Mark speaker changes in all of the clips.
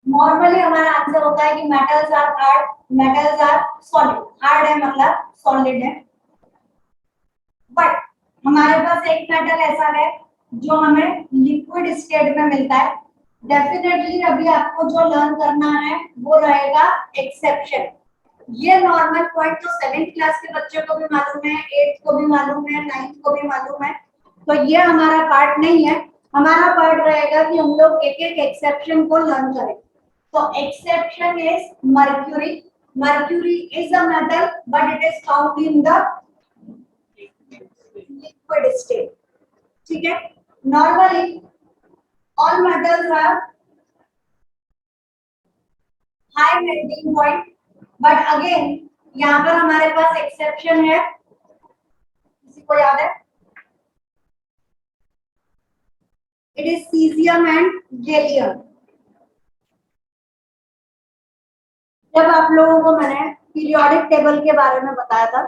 Speaker 1: Normally हमारा answer होता है कि metals are hard, metals are solid. Hard है मतलब सॉलिड है। बट हमारे पास एक मेटल ऐसा है जो हमें लिक्विड स्टेट में मिलता है। डेफिनेटली अभी आपको जो लर्न करना है वो रहेगा एक्सेप्शन। ये नॉर्मल पॉइंट तो 7th क्लास के बच्चे को भी मालूम है, 8th को भी मालूम है, 9th को भी मालूम है, तो ये हमारा पार्ट नहीं है। हमारा पार्ट रहेगा कि हम लोग एक एक एक्सेप्शन को लर्न करें। तो exception is mercury. Mercury is a metal but it is found in the liquid state. ठीक है। Normally all metals have high melting point, but again यहाँ पर हमारे पास एक्सेप्शन है। किसी को याद है? It is caesium and gallium. जब आप लोगों को मैंने पीरियोडिक टेबल के बारे में बताया था,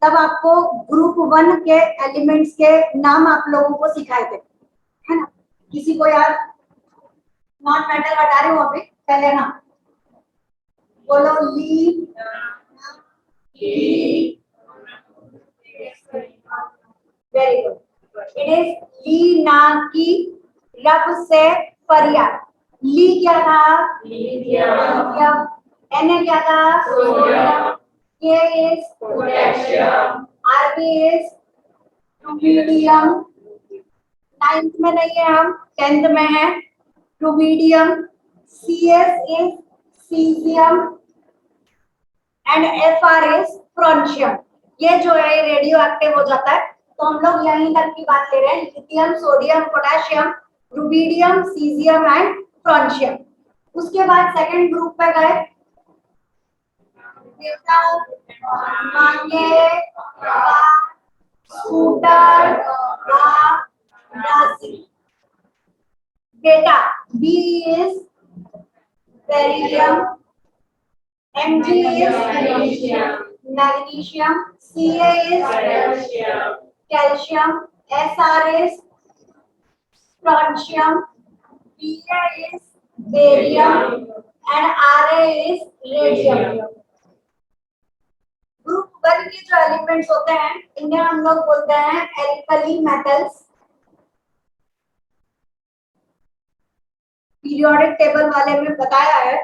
Speaker 1: तब आपको ग्रुप 1 के एलिमेंट्स के नाम आप लोगों को सिखाए थे, है ना? किसी को याद? नॉन मेटल बता रही हूँ अभी, पहले ना बोलो। ली, वेरी गुड। इट इज ली ना की रब से फरियाद। ली क्या था? लिथियम। एन क्या था? Sodium. K is potassium. RB is rubidium. 9th में नहीं है, हम 10th में है। Rubidium. CS is caesium and FR is francium. ये जो है रेडियो एक्टिव हो जाता है, तो हम लोग यहीं तक की बात ले रहे हैं। Lithium, sodium, potassium, rubidium, caesium and francium. उसके बाद सेकंड ग्रुप पे गए, मांगे, स्कूटर, बेटा। B is beryllium, Mg is magnesium, Ca is calcium, Sr is strontium, Ba is barium and Ra is radium। Group 1 के जो एलिमेंट्स होते हैं इन्हें हम लोग बोलते हैं एल्कली मेटल्स। पीरियोडिक टेबल वाले में बताया है।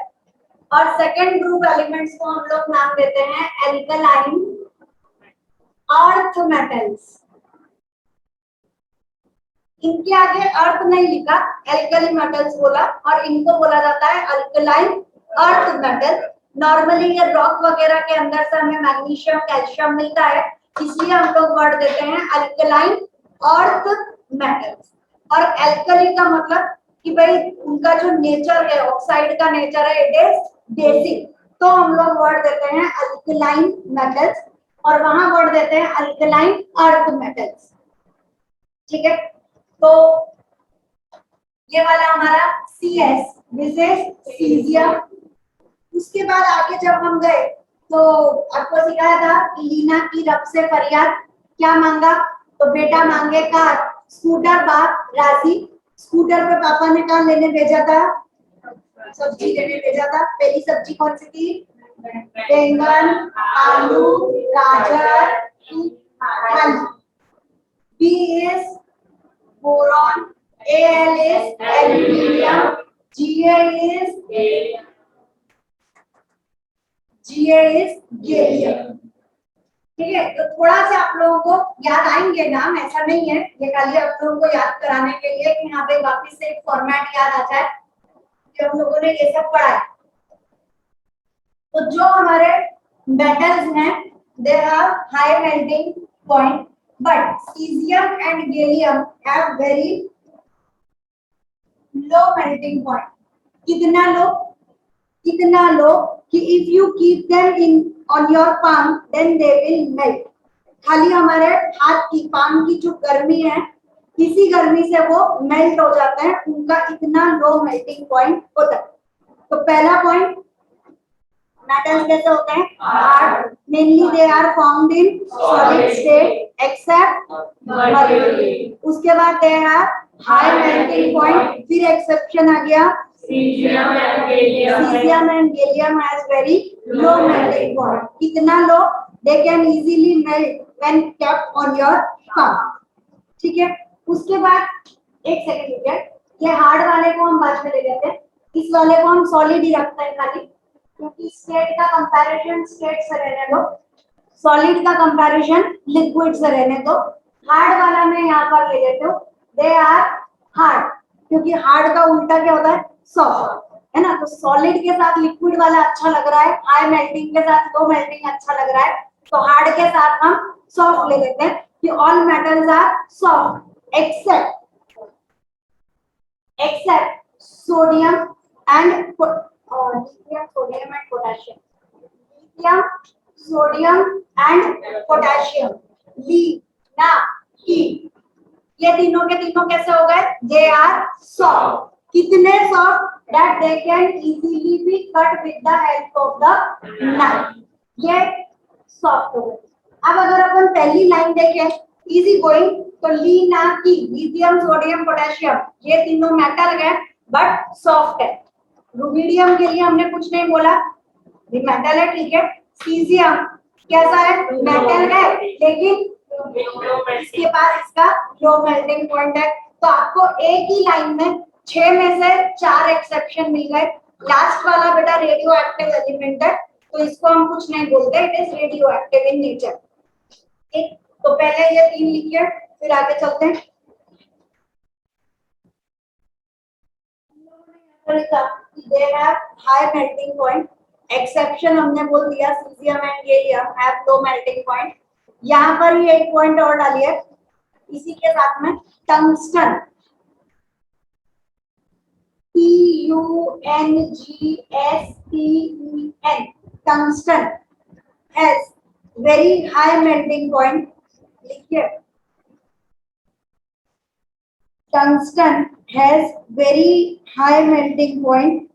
Speaker 1: और सेकंड ग्रुप एलिमेंट्स को हम लोग नाम देते हैं एल्कलाइन अर्थ मेटल्स। इनके आगे अर्थ नहीं लिखा, एल्कली मेटल्स बोला, और इनको बोला जाता है अल्कलाइन अर्थ मेटल। नॉर्मली ये रॉक वगैरह के अंदर से हमें मैग्नीशियम, कैल्शियम मिलता है, इसलिए हम लोग वर्ड देते हैं अल्कलाइन अर्थ मेटल्स। और एल्कली का मतलब कि भाई उनका जो नेचर है, ऑक्साइड का नेचर है, इट इज बेसिक, तो हम लोग वर्ड देते हैं अल्कलाइन मेटल्स, और वहां वर्ड देते हैं अल्कलाइन अर्थ मेटल्स। ठीक है। तो ये वाला हमारा CS दिस इज सीजियम। उसके बाद आगे जब हम गए तो आपको सिखाया था कि लीना की रब से फरियाद क्या मांगा, तो बेटा मांगे कार, स्कूटर बाप राजी। स्कूटर पे पापा ने कहा लेने भेजा था, सब्जी लेने भेजा था। पहली सब्जी कौन सी थी? बैंगन, आलू, गाजर, आलू। B is boron, Al is aluminium, Ga is gallium। ठीक है। तो थोड़ा सा आप लोगों को याद आएंगे नाम, ऐसा नहीं है, ये खाली आप लोगों को याद कराने के लिए कि यहाँ पे वापस से एक फॉर्मेट याद आ जाए कि हम लोगों ने ये सब पढ़ा है। तो जो हमारे मेटल्स हैं दे have high melting point, but cesium and gallium have very low melting point। कितना लो? इतना लो कि if you keep them in on your palm then they will melt। खाली हमारे हाथ की, पाम की जो गर्मी है, इसी गर्मी से वो मेल्ट हो जाते हैं, उनका इतना लो मेल्टिंग पॉइंट होता है। तो पहला पॉइंट, मेटल्स कैसे होते हैं? Hard. Mainly they are found in solid state except mercury. उसके बाद they have high melting point, फिर एक्सेप्शन आ गया Cesium and gallium has very low melting point. कितना low? They can easily melt when kept on your palm. ठीक है, उसके बाद एक सेकंड रुकिए, ये हार्ड वाले को हम बाद में ले लेते हैं, इस वाले को हम सॉलिड ही रखते हैं खाली, क्योंकि स्टेट का कंपैरिजन स्टेट से रहने दो, सॉलिड का कंपैरिजन लिक्विड से रहने दो। हार्ड वाला मैं यहाँ पर ले लेती हूँ, दे आर हार्ड, क्योंकि हार्ड का उल्टा क्या होता है? सॉफ्ट, है ना। तो सॉलिड के साथ लिक्विड वाला अच्छा लग रहा है, हाई मेल्टिंग के साथ लो मेल्टिंग अच्छा लग रहा है, तो हार्ड के साथ हम सॉफ्ट ले लेते हैं कि all metals are soft except sodium and sodium and potassium. Lithium, sodium and potassium. Li, na, E. ये तीनों के तीनों कैसे हो गए? They are soft. कितने soft? That they can easily be cut with the help of the knife. ये soft हो गए। अब अगर अपन पहली लाइन देखें, easy going, तो ली ना की, लिथियम, सोडियम, पोटेशियम, ये तीनों मेटल है बट सॉफ्ट है। रुबिडियम के लिए हमने कुछ नहीं बोला, ये मेटल है, ठीक है। सीजियम कैसा है? मेटल है, लेकिन इसके पास इसका लो मेल्टिंग पॉइंट है। तो आपको एक ही लाइन में 6 में से 4 एक्सेप्शन मिल गए। लास्ट वाला बेटा रेडियो एक्टिव एलिमेंट है, तो इसको हम कुछ नहीं बोलते, it is radio active in nature. ठीक, तो पहले ये 3 लिखिए, फिर आगे चलते हैं। They have high melting point. Exception हमने बोल दिया, caesium and gallium have low melting point. यहाँ पर ही एक पॉइंट और डालिए इसी के साथ में, tungsten, TUNGSTEN, tungsten has very high melting point. लिखिए, tungsten has very high melting point,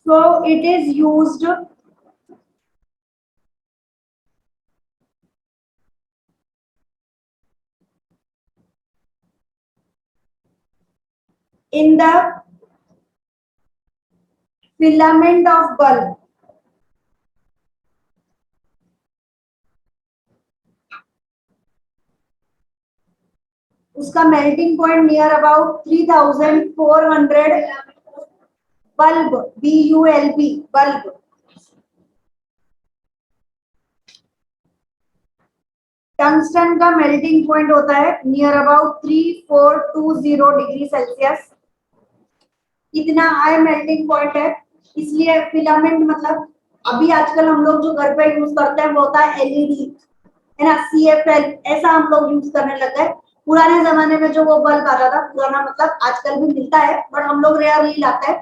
Speaker 1: so it is used in the filament of bulb. उसका melting point near about 3400 bulb, BULB bulb. Tungsten का melting point होता है near about 3420 degree Celsius. इतना high melting point है, इसलिए filament मतलब अभी आजकल हम लोग जो घर पे यूज करते हैं वो होता है एलईडी, है ना, CFL, ऐसा हम लोग यूज करने लग गए। पुराने जमाने में जो वो बल्ब आता था, पुराना मतलब आजकल भी मिलता है बट हम लोग रेयरली लाते हैं।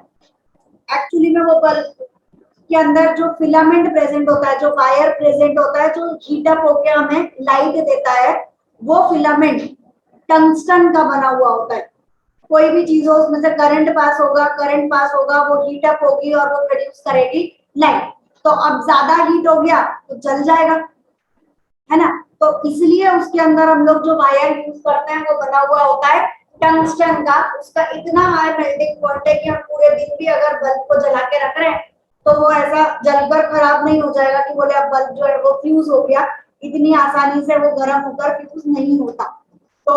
Speaker 1: एक्चुअली में वो बल्ब के अंदर जो फिलामेंट प्रेजेंट होता है, जो वायर प्रेजेंट होता है, जो हीट अप होकर हमें लाइट देता है, वो फिलामेंट टंगस्टन का बना हुआ होता है। कोई भी चीज हो उसमें से करंट पास होगा, वो हीट अप होगी और वो प्रोड्यूस करेगी लाइट। तो अब ज्यादा हीट हो गया तो जल जाएगा, है ना। तो इसलिए उसके अंदर हम लोग जो वायर यूज करते हैं वो बना हुआ होता है टंगस्टन का। उसका इतना हाई मेल्टिंग पॉइंट है कि हम पूरे दिन भी अगर बल्ब को जला के रख रहे हैं तो वो ऐसा जलकर खराब नहीं हो जाएगा कि बोले अब बल्ब जो है वो फ्यूज हो गया, इतनी आसानी से वो गर्म होकर फ्यूज नहीं होता। तो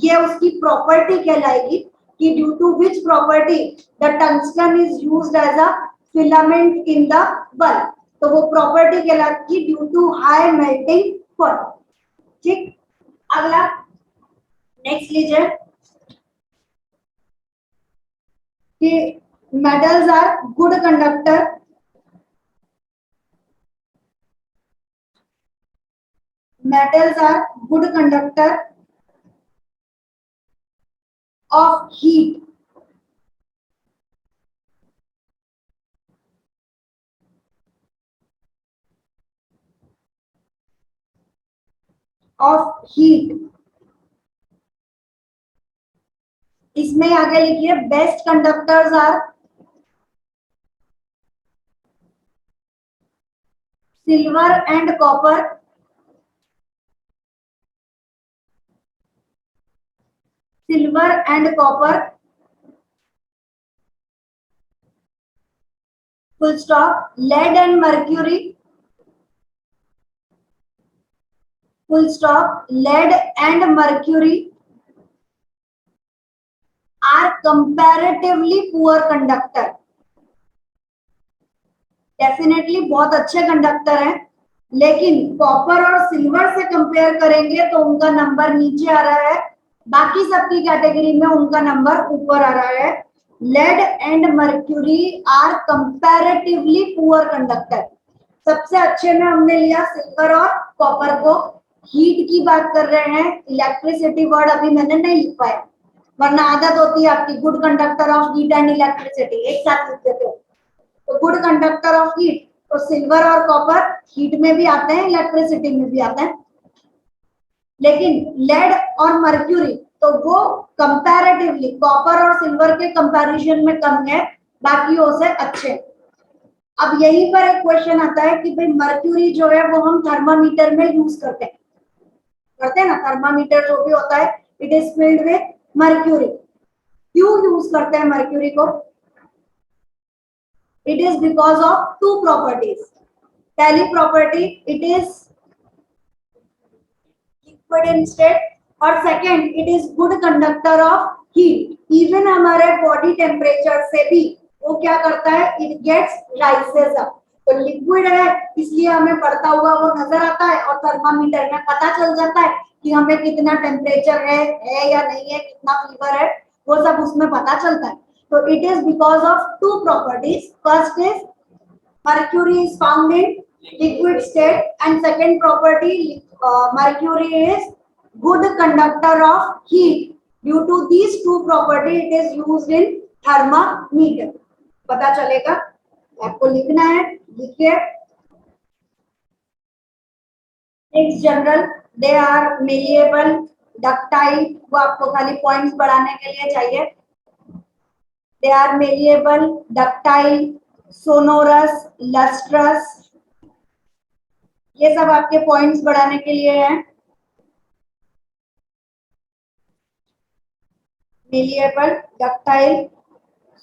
Speaker 1: ये उसकी प्रॉपर्टी कहलाएगी कि due to which property the tungsten is used as a filament in the bulb. तो वो प्रॉपर्टी कहलाती है due to high melting point. ठीक, अगला नेक्स्ट लीजिए कि metals are good conductor, metals are good conductor of heat, इसमें आगे लिखिए best conductors are silver and copper, silver and copper, full stop. Lead and mercury, full stop. Lead and mercury are comparatively poor conductor. Definitely बहुत अच्छे conductor हैं, लेकिन copper और silver से compare करेंगे तो उनका नंबर नीचे आ रहा है, बाकी सबकी कैटेगरी में उनका नंबर ऊपर आ रहा है। Lead and mercury are comparatively poor conductor. सबसे अच्छे में हमने लिया सिल्वर और कॉपर को। हीट की बात कर रहे हैं, इलेक्ट्रिसिटी वर्ड अभी मैंने नहीं लिख पाया, वरना आदत होती है आपकी good conductor of heat and electricity एक साथ लिख देते हो। तो गुड कंडक्टर ऑफ हीट, तो सिल्वर और कॉपर हीट में भी आते हैं, इलेक्ट्रिसिटी में भी आते हैं, लेकिन लेड और मर्क्यूरी तो वो कंपैरेटिवली कॉपर और सिल्वर के कंपैरिजन में कम है, बाकियों से अच्छे। अब यहीं पर एक क्वेश्चन आता है कि भाई मर्क्यूरी जो है वो हम थर्मामीटर में यूज करते हैं ना, थर्मामीटर जो भी होता है it is filled with mercury. क्यों यूज करते हैं मर्क्यूरी को? It is because of two properties. पहली property, it is liquid in state, और second, it is good conductor of heat. Even हमारे बॉडी टेम्परेचर से भी वो क्या करता है, it gets rises up. तो लिक्विड है इसलिए हमें बढ़ता हुआ वो नजर आता है, और थर्मामीटर में पता चल जाता है कि हमें कितना टेम्परेचर है या नहीं है, कितना फीवर है, वो सब उसमें पता चलता है। So it is because of two properties. First is mercury is found in liquid state, and second property, mercury is good conductor of heat. Due to these two property, it is used in thermometer. पता चलेगा, आपको लिखना है, लिखिए। Next general, they are malleable, ductile, वो आपको खाली points बढ़ाने के लिए चाहिए। They are malleable, ductile, sonorous, lustrous, ये सब आपके पॉइंट्स बढ़ाने के लिए है। Malleable, ductile,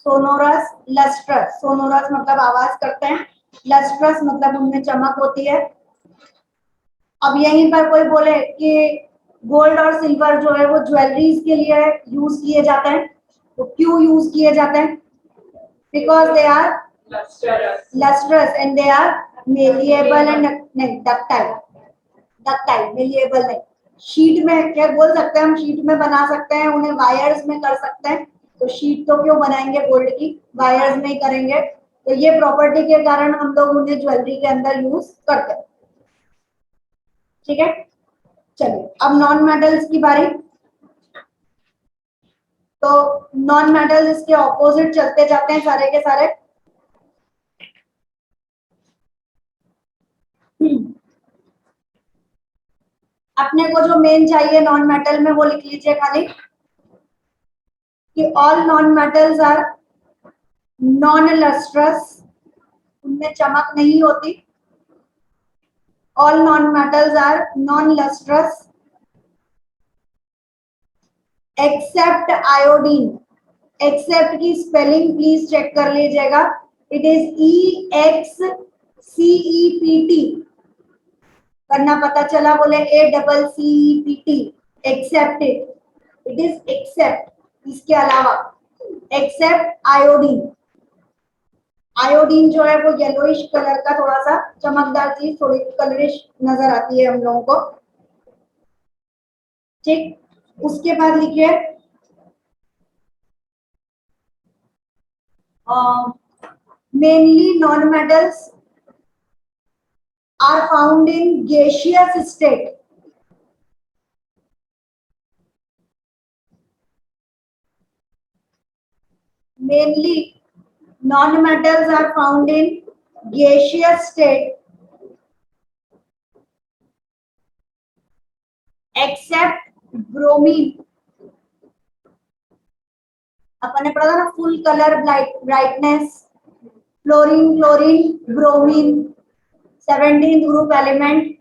Speaker 1: sonorous, lustrous. Sonorous मतलब आवाज करते हैं, lustrous मतलब उनमें चमक होती है। अब यहीं पर कोई बोले कि गोल्ड और सिल्वर जो है वो ज्वेलरीज के लिए यूज किए जाते हैं, तो क्यों यूज किए जाते हैं? Because they are lustrous and they are malleable and ductile. Ductile, malleable नहीं। शीट में क्या बोल सकते हैं, हम शीट में बना सकते हैं, उन्हें वायर्स में कर सकते हैं, तो शीट तो क्यों बनाएंगे गोल्ड की, वायर्स में ही करेंगे। तो ये प्रॉपर्टी के कारण हम लोग उन्हें ज्वेलरी के अंदर यूज करते हैं। ठीक है, चलिए अब नॉन मेटल्स की बारी। तो नॉन मेटल्स इसके ऑपोजिट चलते जाते हैं सारे के सारे। अपने को जो मेन चाहिए नॉन मेटल में वो लिख लीजिए खाली कि all non metals are non lustrous, उनमें चमक नहीं होती। All non metals are non lustrous except iodine. Except की स्पेलिंग प्लीज चेक कर लीजिएगा, इट इज EXCEPT, करना पता चला बोले ACCEPT, except it is except. इसके अलावा एक्सेप्ट आयोडीन, आयोडीन जो है वो येलोइश कलर का थोड़ा सा चमकदार चीज, थोड़ी कलरिश नजर आती है हम लोगों को। ठीक, उसके बाद लिखिए mainly non-metals are found in gaseous state. Mainly non-metals are found in gaseous state except bromine. अपन ने पढ़ा था ना, full colour brightness, fluorine, chlorine, bromine, 17th group element,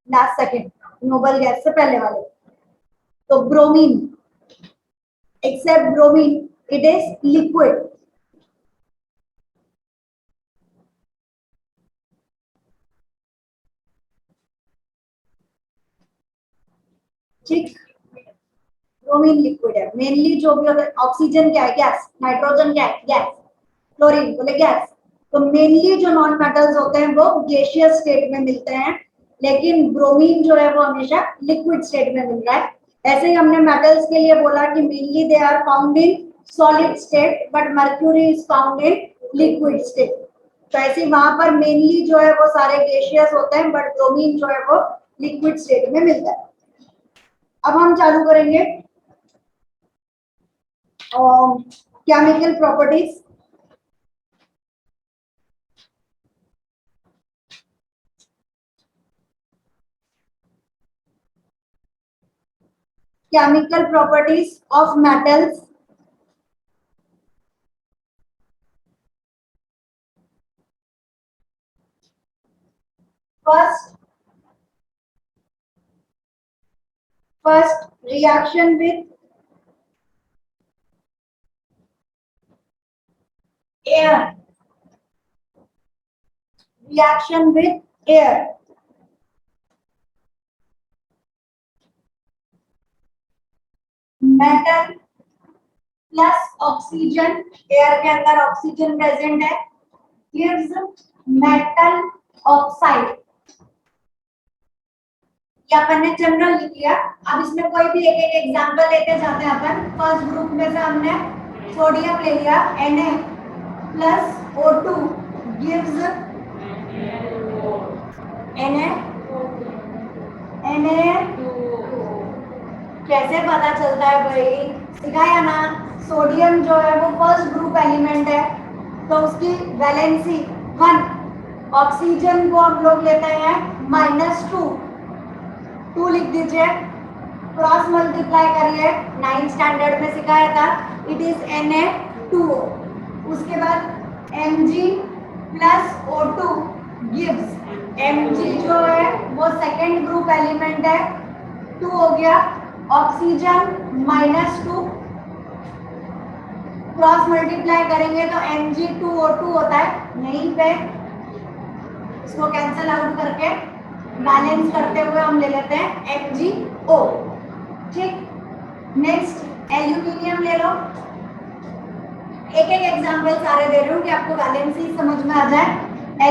Speaker 1: last second noble gas से पहले वाले। तो bromine except bromine, it is liquid. ठीक, bromine liquid है। मेनली जो भी होता है, ऑक्सीजन क्या है? गैस। नाइट्रोजन क्या है? गैस। क्लोरीन बोले गैस। तो मेनली जो नॉन मेटल्स होते हैं वो गैसियस स्टेट में मिलते हैं, लेकिन ब्रोमीन जो है वो हमेशा लिक्विड स्टेट में मिल रहा है। ऐसे ही हमने मेटल्स के लिए बोला कि mainly they are found in solid state, but mercury is found in liquid state. तो ऐसे वहां पर मेनली जो है वो सारे गैसियस होते हैं, बट ब्रोमीन जो है वो लिक्विड स्टेट में मिलता है। अब हम चालू करेंगे chemical properties. Chemical properties of metals. First reaction with air. Reaction with air. Metal plus oxygen, air के अंदर ऑक्सीजन प्रेजेंट है, gives metal oxide। ये अपन ने जनरल लिख लिया। अब इसमें कोई भी एक एक एग्जांपल लेते जाते हैं अपन। फर्स्ट ग्रुप में से हमने सोडियम ले लिया, Na plus O2 gives Na कैसे पता चलता है भाई? सिखाया ना। सोडियम जो है वो फर्स्ट ग्रुप एलिमेंट है, तो उसकी वैलेंसी 1। ऑक्सीजन को हम लोग लेते हैं -2 लिख दीजिए, क्रॉस मल्टीप्लाई करिए, 9 स्टैंडर्ड में सिखाया था। It is Na2O। उसके बाद Mg plus O2 gives, Mg जो है वो सेकेंड ग्रुप एलिमेंट है, 2 हो गया। ऑक्सीजन -2, क्रॉस मल्टीप्लाई करेंगे तो Mg2O2 होता है। यहीं पे इसको कैंसिल आउट करके बैलेंस करते हुए हम ले लेते हैं MgO। ठीक, नेक्स्ट एल्यूमिनियम ले लो। एक एक एग्जांपल सारे दे रही हूँ कि आपको वैलेंसी समझ में आ जाए।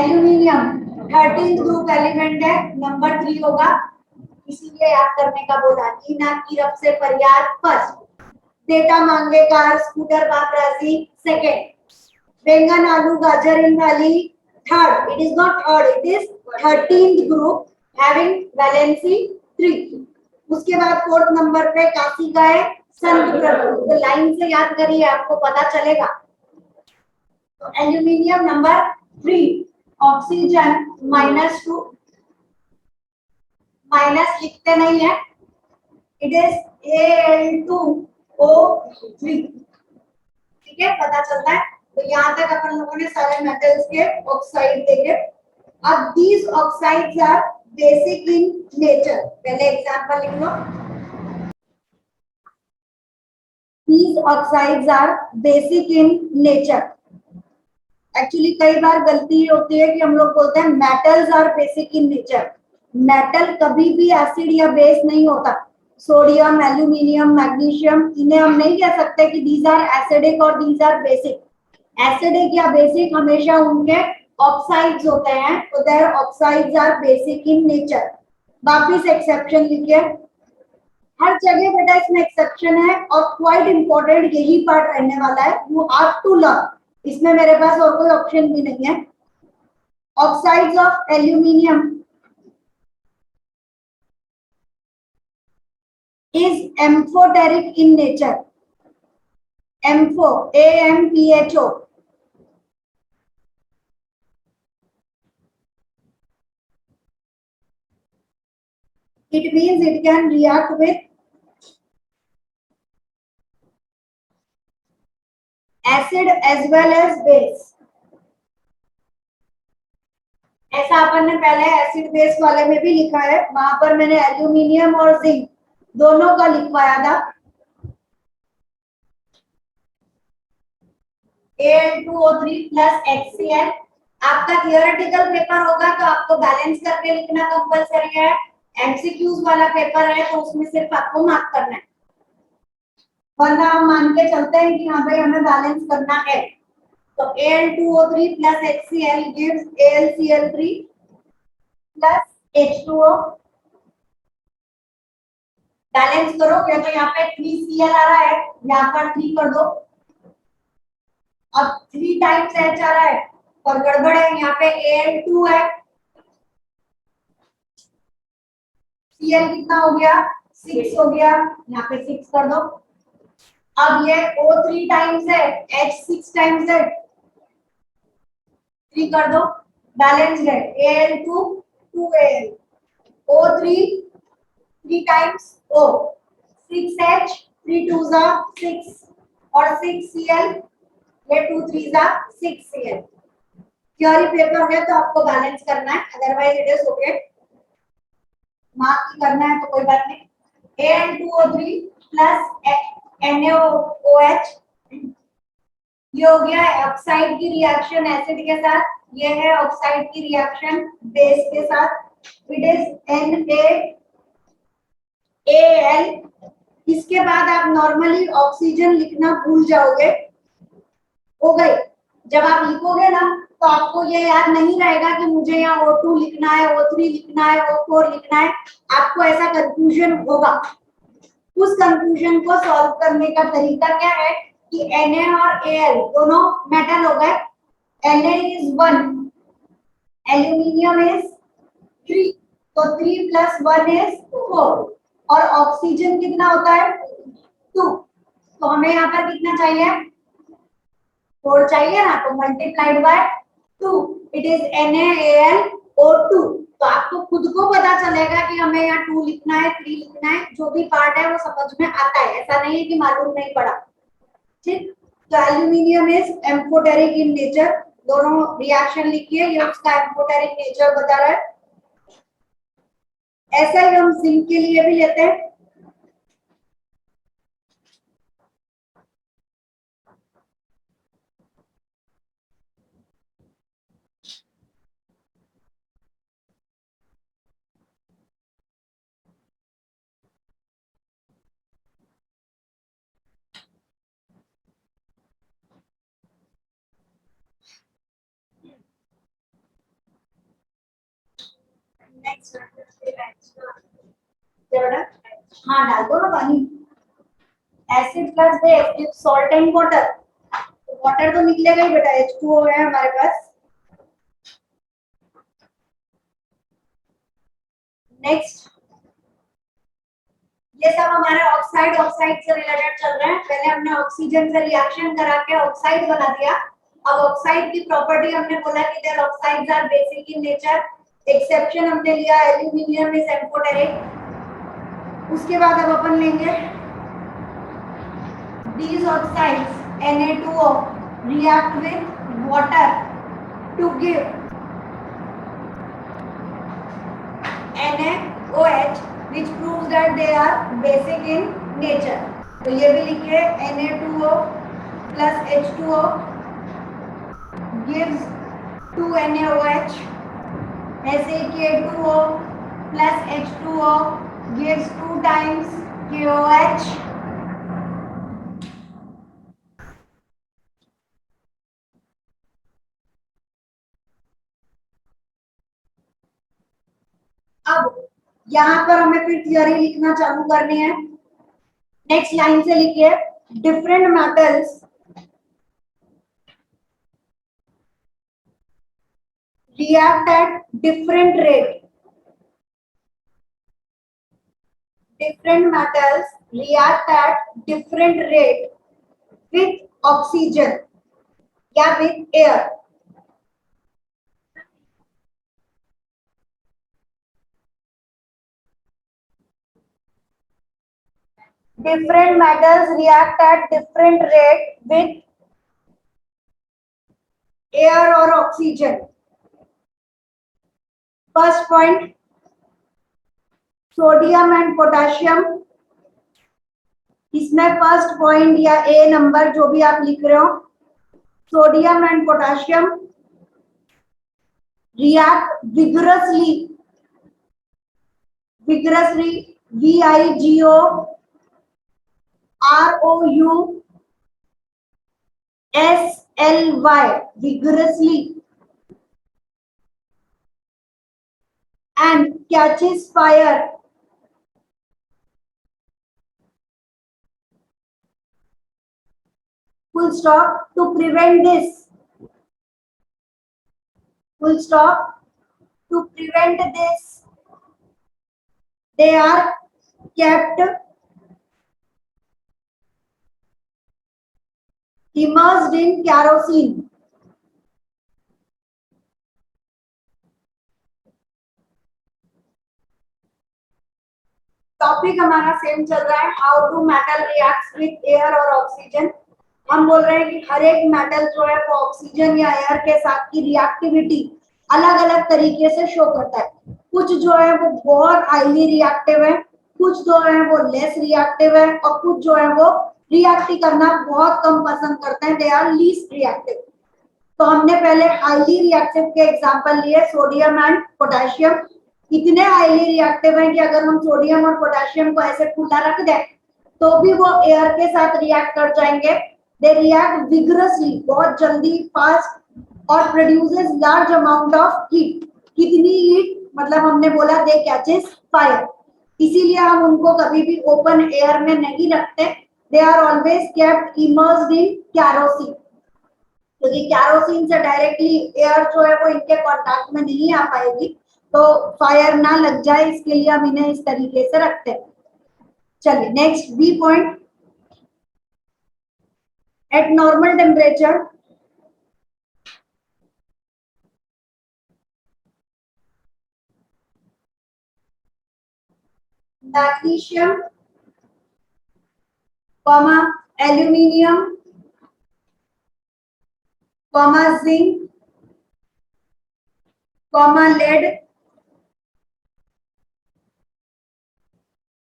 Speaker 1: एल्यूमिनियम 13th ग्रुप एलिमेंट है, नंबर 3 होगा, इसीलिए याद करने का बोला। नीना की रब से फरियाद फर्स्ट, डेटा मांगे कार स्कूटर बाप राजी सेकेंड, बैंगन आलू गाजर इन थाली third. It is not third, it is 13th group having valency 3। उसके बाद फोर्थ नंबर पे काशी का है संत प्रभु। तो लाइन से याद करिए, आपको पता चलेगा। तो एल्यूमिनियम नंबर 3, ऑक्सीजन -2, माइनस लिखते नहीं है, इट इज Al2O3। ठीक है, पता चलता है। तो यहाँ तक अपन लोगों ने सारे मेटल्स के ऑक्साइड देखे। अब these oxides are basic in nature. पहले एग्जांपल लिख लो। These oxides are basic in nature. Actually कई बार गलती होती है कि हम लोग बोलते हैं metals are basic in nature. Metal कभी भी एसिड या बेस नहीं होता। सोडियम, एल्यूमिनियम, मैग्नीशियम, इन्हें हम नहीं कह सकते कि दीज आर एसिडिक और दीज आर बेसिक। एसिडिक या बेसिक हमेशा उनके ऑक्साइड्स होते हैं, तो their oxides are basic in nature. वापिस एक्सेप्शन लिखिए। हर जगह बेटा इसमें एक्सेप्शन है और क्वाइट इंपॉर्टेंट यही पार्ट रहने वाला है। यू हैव टू लर्न, इसमें मेरे पास और कोई ऑप्शन भी नहीं है। Oxides of aluminium is amphoteric in nature. Ampho, AMPHO. It means it can react with acid as well as base. ऐसा अपन ने पहले एसिड बेस वाले में भी लिखा है, वहां पर मैंने एल्यूमिनियम और जिंक दोनों का लिखवाया था। Al2O3 plus HCl। आपका थियोरेटिकल पेपर होगा तो आपको बैलेंस करके लिखना कंपलसरी है। एमसीक्यूज वाला पेपर है तो उसमें सिर्फ आपको मार्क करना है, वरना हम मान के चलते हैं कि हाँ भाई हमें बैलेंस करना है। तो Al2O3 plus HCl gives AlCl3 plus H2O। Balance करोगे तो यहाँ पे 3Cl आ रहा है, यहाँ पर 3 कर दो। अब 3 टाइम्स H आ रहा है पर गड़बड़ है, यहाँ पे Al2 है, Cl कितना हो गया 6 हो गया, यहाँ पे 6 कर दो। अब ये O3 टाइम्स है, H 6 टाइम्स है, 3 कर दो, बैलेंस है Al2 2Al, O3 3 times O, 6H 3 2s are 6 और 6Cl, ये 2 3s are 6Cl। Theory paper है तो आपको बैलेंस करना है, otherwise it is okay, mark करना है तो कोई बात नहीं। Al2O3 प्लस NaOH, ये हो गया ऑक्साइड की रिएक्शन एसिड के साथ, ये है ऑक्साइड की रिएक्शन बेस के साथ, इट इज NaAl। इसके बाद आप नॉर्मली ऑक्सीजन लिखना भूल जाओगे, हो गई। जब आप लिखोगे ना तो आपको ये याद नहीं रहेगा कि मुझे यहाँ O2 लिखना है, O3 लिखना है, O4 लिखना है, आपको ऐसा कंफ्यूजन होगा। उस कंफ्यूजन को सॉल्व करने का तरीका क्या है कि Na और Al दोनों मेटल हो गए, Na इज 1, एल्यूमिनियम इज 3, तो 3 प्लस 1 इज 4 और ऑक्सीजन कितना होता है 2, तो हमें यहाँ पर कितना चाहिए 4 चाहिए ना, तो multiplied by 2, it is NaAlO2। तो आपको खुद को पता चलेगा कि हमें यहाँ 2 लिखना है 3 लिखना है, जो भी पार्ट है वो समझ में आता है, ऐसा नहीं है कि मालूम नहीं पड़ा, ठीक। तो aluminium is amphoteric in nature, दोनों रिएक्शन लिखिए, ये उसका एम्फोटेरिक नेचर बता रहा है। ऐसा ही हम जिंक के लिए भी लेते हैं। नेक्स्ट हाँ डाल दो ना पानी, acid plus base salt and water, water तो निकलेगा ही बेटा, H2O है हमारे पास। नेक्स्ट, ये सब हमारे ऑक्साइड से रिलेटेड चल रहे हैं। पहले हमने ऑक्सीजन से रिएक्शन करा के ऑक्साइड बना दिया। अब ऑक्साइड की प्रॉपर्टी हमने बोला कि their oxides are basic in nature, exception हमने लिया एल्यूमिनियम इज एम्फोटेरिक। उसके बाद अब अपन लेंगे these oxides Na2O react with water to give NaOH, which proves that they are basic in nature। तो ये भी लिखिए Na2O plus H2O gives 2 NaOH, ऐसे K2O plus H2O gives 2 times KOH। अब यहाँ पर हमें फिर थियरी लिखना चालू करनी है। नेक्स्ट लाइन से लिखिए, different metals react at different rate, different metals react at different rate with oxygen या with air। Different metals react at different rate with air or oxygen। First point, sodium and potassium, इसमें first point या ए number जो भी आप लिख रहे हो, sodium and potassium react vigorously, VIGOROUSLY, vigorously, and catches fire. Full stop. To prevent this, full stop. To prevent this, they are kept immersed in kerosene. Topic हमारा same चल रहा है, how to metal reacts with air और oxygen. हम बोल रहे हैं कि हर एक मेटल जो है वो ऑक्सीजन या एयर के साथ की रिएक्टिविटी अलग अलग तरीके से शो करता है। कुछ जो है वो बहुत हाईली रिएक्टिव है, कुछ जो है वो लेस रिएक्टिव है, और कुछ जो है वो रिएक्ट करना बहुत कम पसंद करते हैं, दे आर लीस्ट रिएक्टिव। तो हमने पहले हाईली रिएक्टिव के एग्जांपल लिए, सोडियम एंड पोटेशियम। इतने हाईली रिएक्टिव हैं कि अगर हम सोडियम और पोटेशियम को ऐसे खुला रख दें तो भी वो एयर के साथ रिएक्ट कर जाएंगे। दे रिएक्ट विगरसली, बहुत जल्दी, फास्ट, और produces large amount of heat. कितनी हीट? मतलब हमने बोला दे कैचेस फायर, इसीलिए हम उनको कभी भी ओपन एयर में नहीं रखते। They are always kept immersed in kerosene, क्योंकि कैरोसिन से डायरेक्टली एयर जो है वो इनके कांटेक्ट में नहीं आ पाएगी, तो फायर ना लग जाए, इसके लिए हम इन्हें इस तरीके से रखते हैं। चलिए next, B point, at normal temperature magnesium, comma aluminium, comma zinc, comma lead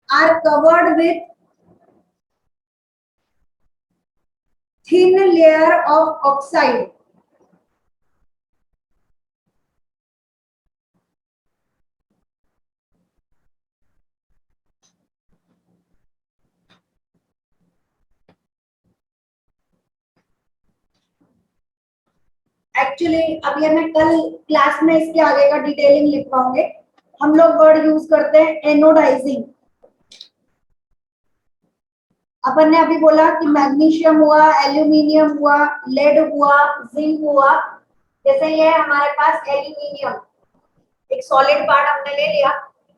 Speaker 1: are covered with thin layer of oxide. Actually अब ये मैं कल क्लास में इसके आगे का डिटेलिंग लिख पाऊंगे। हम लोग वर्ड यूज करते हैं एनोडाइजिंग। अपन ने अभी बोला कि मैग्नीशियम हुआ, एल्यूमिनियम हुआ, लेड हुआ, जिंक हुआ। जैसे ये हमारे पास एल्यूमिनियम, एक सॉलिड पार्ट हमने ले लिया,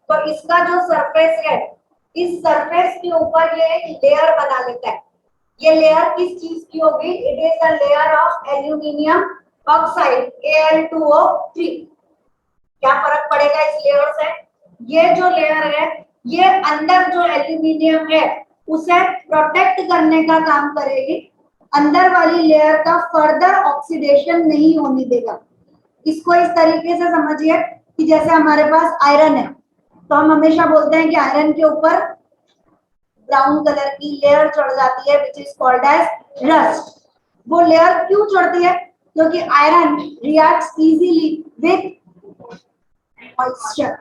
Speaker 1: तो इसका जो सरफेस है, इस सरफेस के ऊपर ये एक लेयर बना लेता है। ये लेयर किस चीज की होगी? It is the layer of aluminium oxide, Al2O3। क्या फर्क पड़ेगा इस लेयर से? ये जो लेयर है, ये अंदर जो एल्यूमिनियम है उसे प्रोटेक्ट करने का काम करेगी, अंदर वाली लेयर का फर्दर ऑक्सीडेशन नहीं होने देगा। इसको इस तरीके से समझिए कि जैसे हमारे पास आयरन है, तो हम हमेशा बोलते हैं कि आयरन के ऊपर ब्राउन कलर की लेयर चढ़ जाती है, which is called as rust. वो लेयर क्यों चढ़ती है? क्योंकि iron reacts easily with moisture.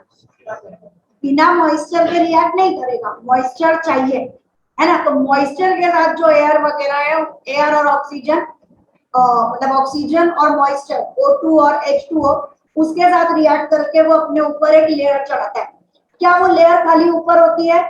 Speaker 1: बिना मॉइस्चर के रिएक्ट नहीं करेगा, मॉइस्चर चाहिए, है ना। तो मॉइस्चर के साथ जो एयर वगैरह है, एयर और ऑक्सीजन, मतलब ऑक्सीजन और मॉइस्चर O2 और H2O, उसके साथ रिएक्ट करके वो अपने ऊपर एक लेयर चढ़ाता है। क्या वो लेयर खाली ऊपर होती है?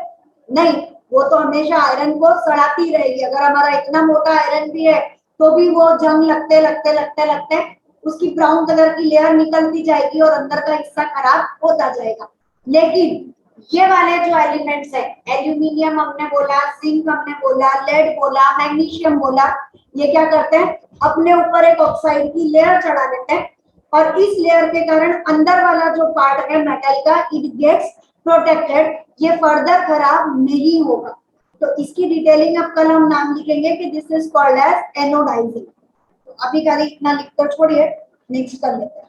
Speaker 1: नहीं, वो तो हमेशा आयरन को सड़ाती रहेगी। अगर हमारा इतना मोटा आयरन भी है तो भी वो जंग लगते लगते लगते लगते उसकी ब्राउन कलर की लेयर निकलती जाएगी और अंदर का हिस्सा खराब होता जाएगा। लेकिन ये वाले जो एलिमेंट्स है, एल्यूमिनियम हमने बोला, जिंक हमने बोला, लेड बोला, मैग्नीशियम बोला, ये क्या करते हैं? अपने ऊपर एक ऑक्साइड की लेयर चढ़ा देते हैं, और इस लेयर के कारण अंदर वाला जो पार्ट है मेटल का, इट गेट्स प्रोटेक्टेड, ये फर्दर खराब नहीं होगा। तो इसकी डिटेलिंग अब कल हम नाम लिखेंगे कि this is called as anodising. तो अभी खाली इतना लिखकर छोड़िए, नेक्स्ट कर लेते हैं।